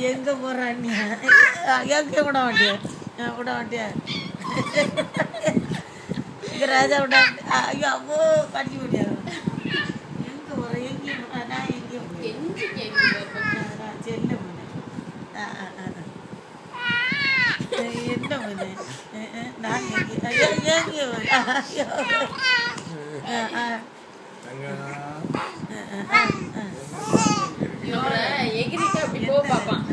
எங்க போறான் எங்க விட மாட்டியா விட மாட்டியா இங்க ராஜா விட ஐயோ அவ்வளோ கடிச்சு முடியாது எங்க போற எங்கேயும் நான் எங்கேயும் செல்ல என்ன பண்ணு நான் எங்கேயும் எகிரிட்டு அப்படி போ பாப்பான்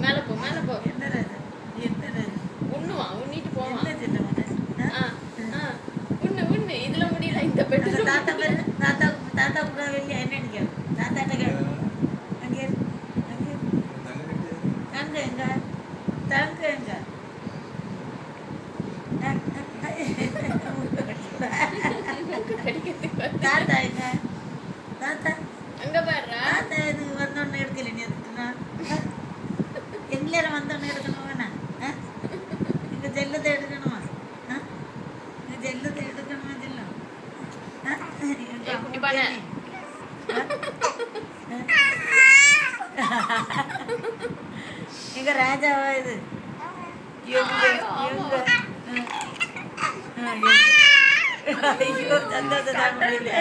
மேல போ மேல போ என்ன உண்ணுவா உண்ணிட்டு போவான் உண்ணு இதுல முடியல இந்த பெட்டு தாத்தா கூட வெளியே என்ன நினைக்கிறேன் தாத்தாட்ட கேட்க அங்கே தங்க எங்க தங்க எங்க தாத்தா எங்க தாத்தா அங்க பாரு தாத்தா இதுக்கு வந்தோடனே எடுக்கல நீ எடுத்துனா எங்கேயாரும் வந்தோடனே எடுக்கணும் வேணா இங்க ஜெல்லத்தை எடுக்கணுமா இங்க ஜெல்லத்தை எடுக்கணுமா ஜெல்லம் எங்க ராஜாவா இது ஐயோ சந்தோஷம் தான் முடியல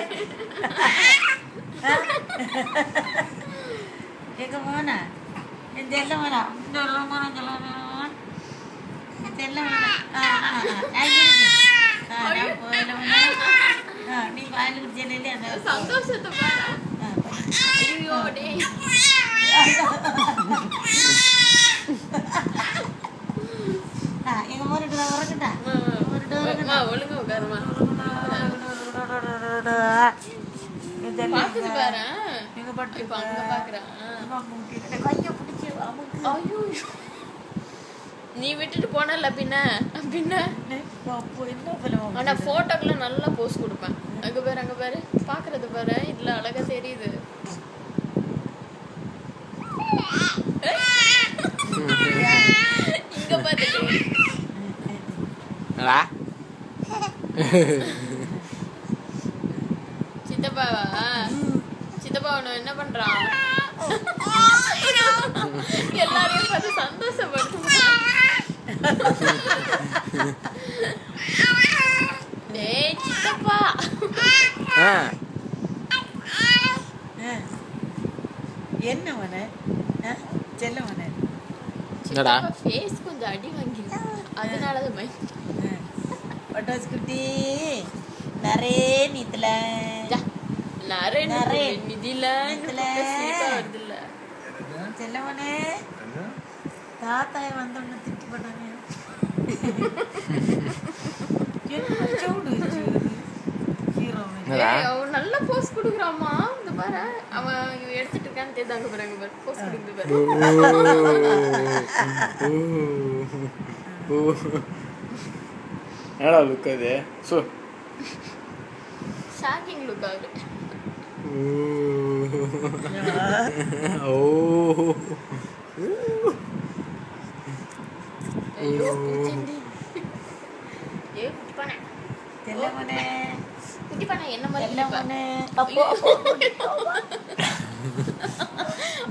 எங்க போனா என் செல்ல வேணா செல்ல வேணா நீ பால் குடிச்சல அந்த சந்தோஷத்தை பாரு ஐயோ டேய் எங்க போறட்டு வரக்கட்டா ஒழுங்கா உட்காருமா பாக்குது பாரு எங்க பட்டு இப்ப அங்க பாக்குறான் கைய பிடிச்சு ஐயோ நீ விட்டுட்டு போனல பின்ன ஆனா போட்டோக்குள்ள நல்லா போஸ் கொடுப்பேன் அங்க பாரு பாக்குறது பாரு இதுல அழகா தெரியுது இங்க பாத்துட்டு சித்தப்பா அவன என்ன பண்றான் எல்லாரையும் பார்த்து சந்தோஷப்படுத்துவான் டேய் சித்தப்பா என்ன வன செல்ல வன சித்தப்பா ஃபேஸ் கொஞ்சம் அடி வாங்கி அதனால தான் பட்டாஸ் குட்டி நிறைய நீத்துல நிறைய நிதில வருதுல்ல செல்லவனே தாத்தாய வந்தோன்னு திட்டு பண்ணாங்க அவன் நல்ல போஸ் குடுக்குறாமா இந்த பாரு அவன் எடுத்துட்டு இருக்கான்னு தெரியாங்க பாருங்க பாரு போஸ் குடுக்குது பாரு என்னடா லுக் அது சோ ஷாக்கிங் லுக் ஆகுது ஐயோ குச்சிண்டி ஏ குட்டி பானை செல்லவனே குட்டி பானை என்ன மாதிரி செல்லவனே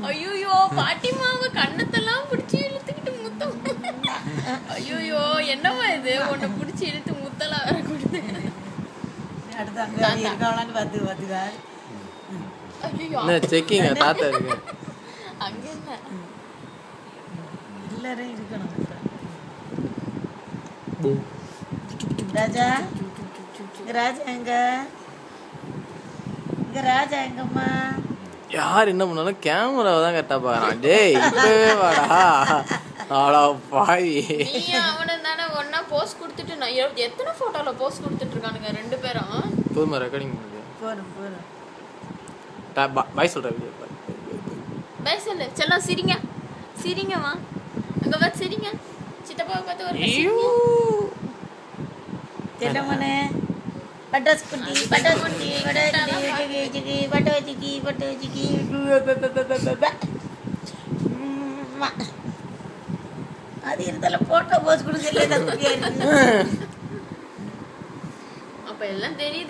ஐயோ பாட்டிமாவ கண்ணத்தெல்லாம் பிடிச்சி இழுத்துக்கிட்டு முத்தம் ஐயோ என்னவா இது உன்னை பிடிச்சி இழுத்து முத்தெல்லாம் வேற கொடுத்து அடுத்து அங்க இருக்காங்களான்னு பார்த்துக்கா என்ன செக்கிங் தாத்தா இருக்கு அங்க என்ன எல்லாரும் இருக்கணும் ராஜா ராஜா எங்க ராஜா எங்கம்மா யார் என்ன பண்ணாலும் கேமராவை தான் கரெக்டா பாக்குறான் டேய் இப்பவே வாடா ஆடா பாவி நீ அவனும் தானே ஒன்னா போஸ்ட் கொடுத்துட்டு நான் எத்தனை போட்டோல போஸ்ட் கொடுத்துட்டு இருக்கானுங்க ரெண்டு பேரும் போதுமா ரெக்கார்டிங் பண்ணுங்க போறோம் பாய் சொல்ற வீடியோ பை சொல்லு செல்லம் சிரிங்க வா அங்க வா சிரிங்க சித்தப்பாவை பார்த்து ஒரு செல்லமனே பட்டாஸ் குட்டி பட்டாச்சிக்கி அது இருந்தாலும் போட்டோ போஸ் கொடுக்கல அப்ப எல்லாம் தெரியுது.